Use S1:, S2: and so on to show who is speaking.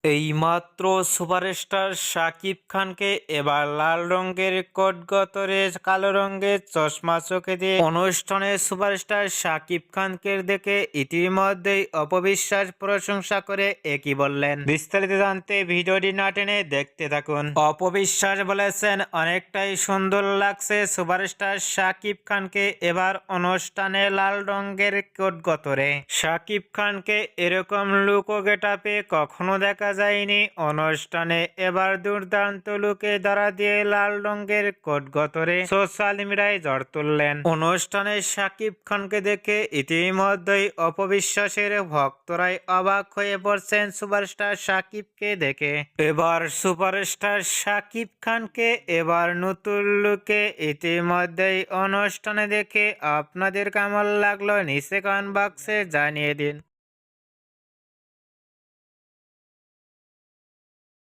S1: এইমাত্র সুপারস্টার শাকিব খানকে এবার লাল রঙের কোট গতরে কালো রঙের চশমা চোখে দিয়ে অনুষ্ঠানে সুপারস্টার শাকিব খানকে দেখে ইতিমধ্যেই অপবিশ্বাস প্রশংসা করে একই বললেন। বিস্তারিত জানতে ভিডিওটি না টেনে দেখতে থাকুন। অপবিশ্বাস বলেছেন, অনেকটাই সুন্দর লাগছে সুপারস্টার শাকিব খানকে এবার অনুষ্ঠানে লাল রঙের কোট গতরে। শাকিব খানকে এরকম লুকো গেটাপে কখনো দেখা যায়নি। অনুষ্ঠানে এবার দুর্দান্ত লুকে ধরা দিয়ে লাল রঙের কোট গতরে সোশ্যাল মিডিয়ায় ঝড় তুললেন। অনুষ্ঠানে শাকিব খানকে দেখে ইতিমধ্যেই অপবিশ্বাসের ভক্তরাই অবাক হয়ে পড়ছেন সুপারস্টার শাকিবকে দেখে। এবার সুপারস্টার শাকিব খানকে এবার নতুন লুকে ইতিমধ্যেই অনুষ্ঠানে দেখে আপনাদের কেমন লাগলো নিচে কমেন্ট বক্সে জানিয়ে দিন।